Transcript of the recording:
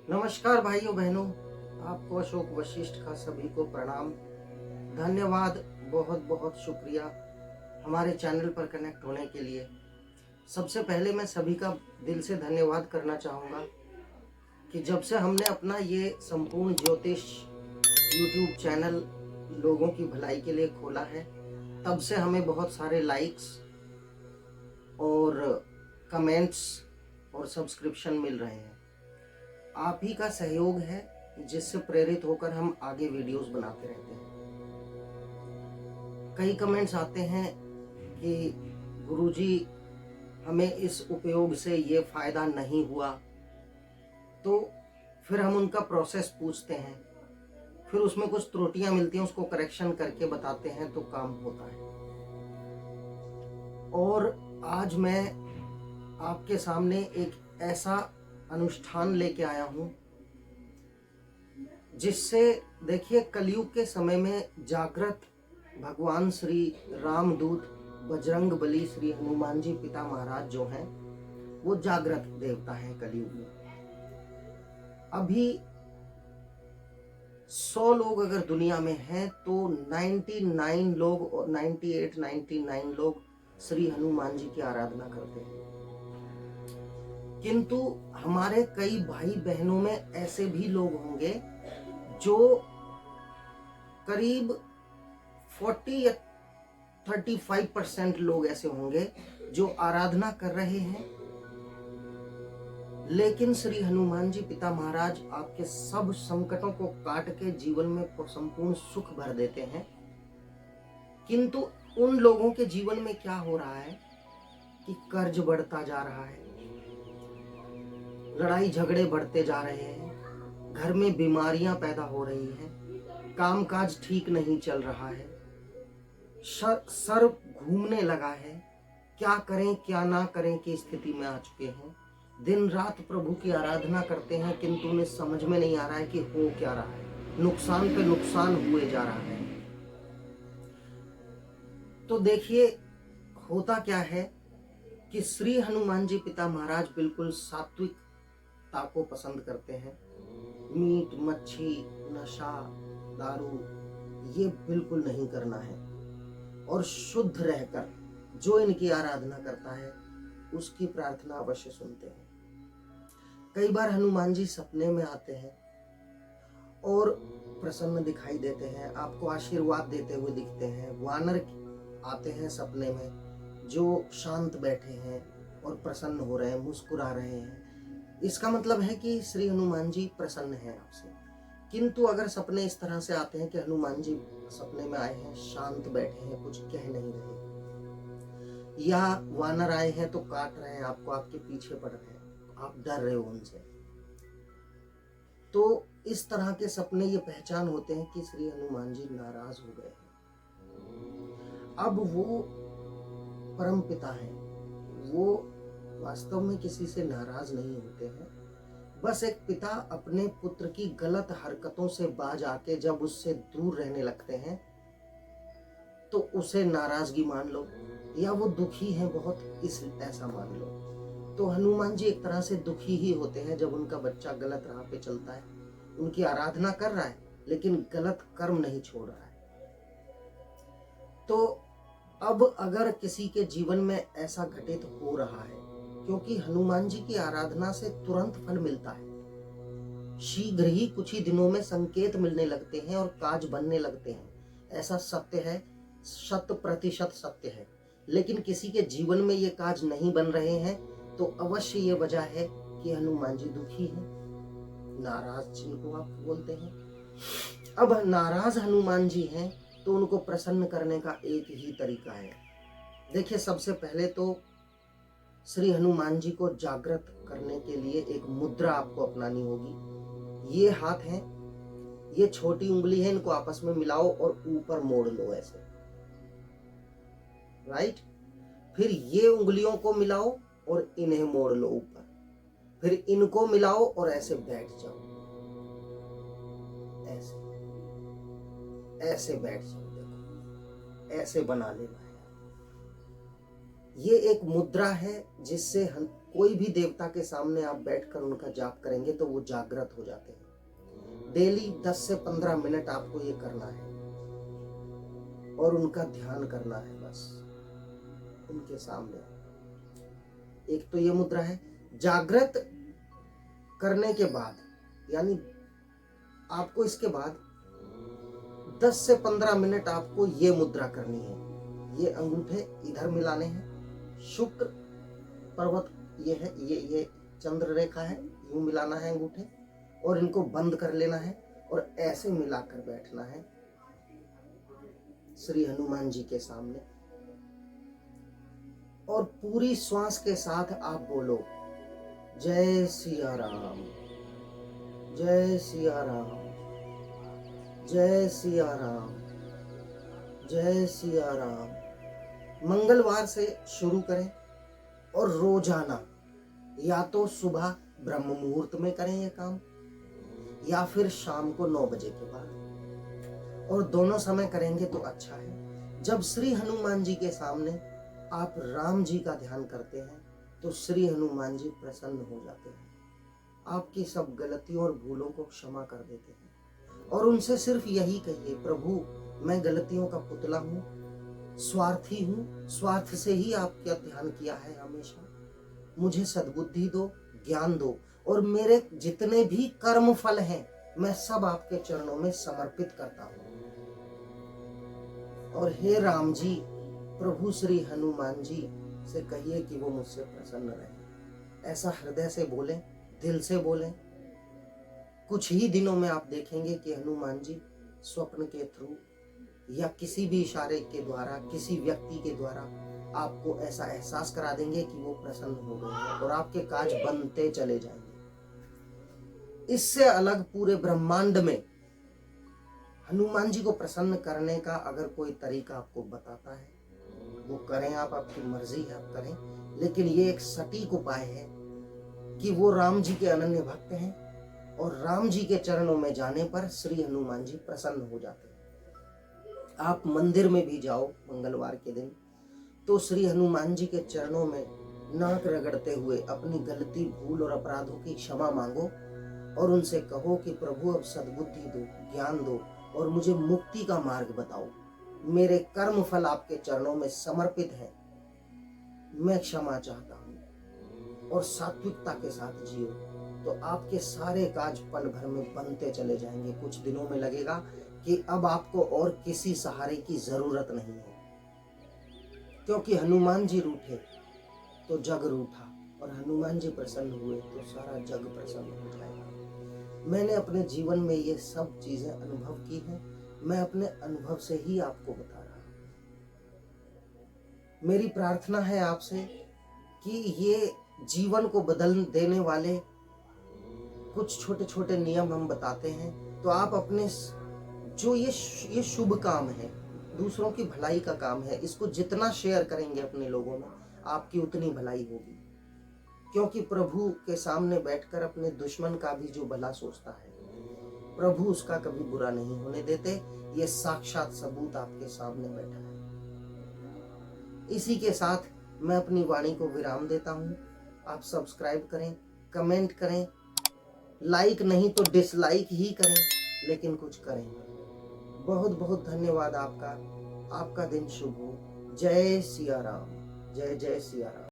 नमस्कार भाइयों बहनों, आपको अशोक वशिष्ठ का सभी को प्रणाम। धन्यवाद, बहुत बहुत शुक्रिया हमारे चैनल पर कनेक्ट होने के लिए। सबसे पहले मैं सभी का दिल से धन्यवाद करना चाहूँगा कि जब से हमने अपना ये संपूर्ण ज्योतिष यूट्यूब चैनल लोगों की भलाई के लिए खोला है, तब से हमें बहुत सारे लाइक्स और कमेंट्स और सब्सक्रिप्शन मिल रहे हैं। आप ही का सहयोग है जिससे प्रेरित होकर हम आगे वीडियोस बनाते रहते हैं। कई कमेंट्स आते हैं कि गुरुजी हमें इस उपयोग से ये फायदा नहीं हुआ, तो फिर हम उनका प्रोसेस पूछते हैं, फिर उसमें कुछ त्रुटियां मिलती हैं, उसको करेक्शन करके बताते हैं तो काम होता है। और आज मैं आपके सामने एक ऐसा अनुष्ठान लेके आया हूं जिससे देखिए कलयुग के समय में जागृत भगवान श्री रामदूत बजरंग बली श्री हनुमान जी पिता महाराज जो हैं वो जागृत देवता हैं कलयुग में। अभी 100 लोग अगर दुनिया में हैं तो 99 लोग और 99 लोग श्री हनुमान जी की आराधना करते हैं। किंतु हमारे कई भाई बहनों में ऐसे भी लोग होंगे जो करीब 40 या 35% लोग ऐसे होंगे जो आराधना कर रहे हैं, लेकिन श्री हनुमान जी पिता महाराज आपके सब संकटों को काट के जीवन में संपूर्ण सुख भर देते हैं। किंतु उन लोगों के जीवन में क्या हो रहा है कि कर्ज बढ़ता जा रहा है, लड़ाई झगड़े बढ़ते जा रहे हैं, घर में बीमारियां पैदा हो रही हैं, कामकाज ठीक नहीं चल रहा है, सर घूमने लगा है, क्या करें क्या ना करें की स्थिति में आ चुके हैं। दिन रात प्रभु की आराधना करते हैं किंतु उन्हें समझ में नहीं आ रहा है कि हो क्या रहा है, नुकसान पे नुकसान हुए जा रहा है। तो देखिए होता क्या है कि श्री हनुमान जी पिता महाराज बिल्कुल सात्विकता को पसंद करते हैं। मीट मच्छी नशा दारू ये बिल्कुल नहीं करना है, और शुद्ध रहकर जो इनकी आराधना करता है उसकी प्रार्थना अवश्य सुनते हैं। कई बार हनुमान जी सपने में आते हैं और प्रसन्न दिखाई देते हैं, आपको आशीर्वाद देते हुए दिखते हैं। वानर आते हैं सपने में जो शांत बैठे हैं और प्रसन्न हो रहे हैं, मुस्कुरा रहे हैं। इसका मतलब है कि श्री हनुमान जी प्रसन्न हैं आपसे। किंतु अगर सपने इस तरह से आते हैं कि हनुमान जी सपने में आए हैं, शांत बैठे हैं, कुछ कह नहीं रहे, या वानर आए हैं तो काट रहे हैं आपको, आपके पीछे पड़ रहे हैं, आप डर रहे हो उनसे, तो इस तरह के सपने ये पहचान होते हैं कि श्री हनुमान जी नाराज हो गए हैं। अब वो परम पिता हैं, वो वास्तव में किसी से नाराज नहीं होते हैं। बस एक पिता अपने पुत्र की गलत हरकतों से बाज आके जब उससे दूर रहने लगते हैं तो उसे नाराजगी मान लो, या वो दुखी हैं बहुत इस ऐसा मान लो। तो हनुमान जी एक तरह से दुखी ही होते हैं जब उनका बच्चा गलत राह पे चलता है, उनकी आराधना कर रहा है लेकिन गलत कर्म नहीं छोड़ रहा है। तो अब अगर किसी के जीवन में ऐसा घटित हो रहा है, क्योंकि हनुमान जी की आराधना से तुरंत फल मिलता है, शीघ्र ही कुछ ही दिनों में संकेत मिलने लगते हैं और काज बनने लगते हैं, ऐसा सत्य है, 100% सत्य है। लेकिन किसी के जीवन में ये काज नहीं बन रहे हैं तो अवश्य ये वजह है कि हनुमान जी दुखी हैं, नाराज जिनको आप बोलते हैं। अब नाराज हनुमान जी हैं तो उनको प्रसन्न करने का एक ही तरीका है। देखिए सबसे पहले तो श्री हनुमान जी को जागृत करने के लिए एक मुद्रा आपको अपनानी होगी। ये हाथ हैं, ये छोटी उंगली है, इनको आपस में मिलाओ और ऊपर मोड़ लो ऐसे, राइट। फिर ये उंगलियों को मिलाओ और इन्हें मोड़ लो ऊपर, फिर इनको मिलाओ और ऐसे बैठ जाओ, ऐसे ऐसे बैठ जाओ। देखो ऐसे बना लेना है। ये एक मुद्रा है जिससे कोई भी देवता के सामने आप बैठकर उनका जाप करेंगे तो वो जागृत हो जाते हैं। डेली 10 से 15 मिनट आपको ये करना है और उनका ध्यान करना है बस उनके सामने। एक तो ये मुद्रा है। जागृत करने के बाद यानी आपको इसके बाद 10 से 15 मिनट आपको ये मुद्रा करनी है। ये अंगूठे इधर मिलाने हैं। शुक्र पर्वत ये है, ये चंद्र रेखा है, यूं मिलाना है अंगूठे और इनको बंद कर लेना है और ऐसे मिलाकर बैठना है श्री हनुमान जी के सामने। और पूरी श्वास के साथ आप बोलो जय सिया राम, जय सिया राम, जय सिया राम, जय सिया राम। मंगलवार से शुरू करें और रोजाना या तो सुबह ब्रह्म मुहूर्त में करें ये काम या फिर शाम को 9 बजे के बाद, और दोनों समय करेंगे तो अच्छा है। जब श्री हनुमान जी के सामने आप राम जी का ध्यान करते हैं तो श्री हनुमान जी प्रसन्न हो जाते हैं, आपकी सब गलतियों और भूलों को क्षमा कर देते हैं और उनसे सिर्फ यही कहिए, प्रभु मैं गलतियों का पुतला हूँ, स्वार्थी हूँ, स्वार्थ से ही आपका ध्यान किया है हमेशा, मुझे सद्बुद्धि दो, ज्ञान दो और मेरे जितने भी कर्म फल हैं मैं सब आपके चरणों में समर्पित करता हूँ। और हे राम जी, प्रभु श्री हनुमान जी से कहिए कि वो मुझसे प्रसन्न रहे। ऐसा हृदय से बोलें, दिल से बोलें। कुछ ही दिनों में आप देखेंगे कि हनुमान जी स्वप्न के थ्रू या किसी भी इशारे के द्वारा, किसी व्यक्ति के द्वारा आपको ऐसा एहसास करा देंगे कि वो प्रसन्न हो गए हैं और आपके काज बनते चले जाएंगे। इससे अलग पूरे ब्रह्मांड में हनुमान जी को प्रसन्न करने का अगर कोई तरीका आपको बताता है वो करें आप, आपकी मर्जी है आप करें, लेकिन ये एक सटीक उपाय है कि वो राम जी के अनन्य भक्त हैं और राम जी के चरणों में जाने पर श्री हनुमान जी प्रसन्न हो जाते हैं। आप मंदिर में भी जाओ मंगलवार के दिन तो श्री हनुमान जी के चरणों में नाक रगड़ते हुए अपनी गलती, भूल और अपराधों की क्षमा मांगो और उनसे कहो कि प्रभु अब सद्बुद्धि दो, ज्ञान दो और मुझे मुक्ति का मार्ग बताओ। मेरे कर्म फल आपके चरणों में समर्पित है, मैं क्षमा चाहता हूँ और सात्विकता के साथ जियो तो आपके सारे काज पल भर में बनते चले जाएंगे। कुछ दिनों में लगेगा कि अब आपको और किसी सहारे की जरूरत नहीं है, क्योंकि हनुमान जी रूठे तो जग रूठा और हनुमान जी प्रसन्न हुए तो सारा जग प्रसन्न हो जाएगा। मैंने अपने जीवन में ये सब चीजें अनुभव की हैं, मैं अपने अनुभव से ही आपको बता रहा हूँ। मेरी प्रार्थना है आपसे कि ये जीवन को बदल देने वाले कुछ छोटे छोटे नियम हम बताते हैं तो आप अपने जो ये शुभ काम है, दूसरों की भलाई का काम है, इसको जितना शेयर करेंगे अपने लोगों में आपकी उतनी भलाई होगी, क्योंकि प्रभु के सामने बैठकर अपने दुश्मन का भी जो भला सोचता है प्रभु उसका कभी बुरा नहीं होने देते। ये साक्षात सबूत आपके सामने बैठा है। इसी के साथ मैं अपनी वाणी को विराम देता हूँ। आप सब्सक्राइब करें, कमेंट करें, लाइक नहीं तो डिसलाइक ही करें, लेकिन कुछ करें। बहुत बहुत धन्यवाद आपका। आपका दिन शुभ हो। जय सिया राम, जय जय सिया राम।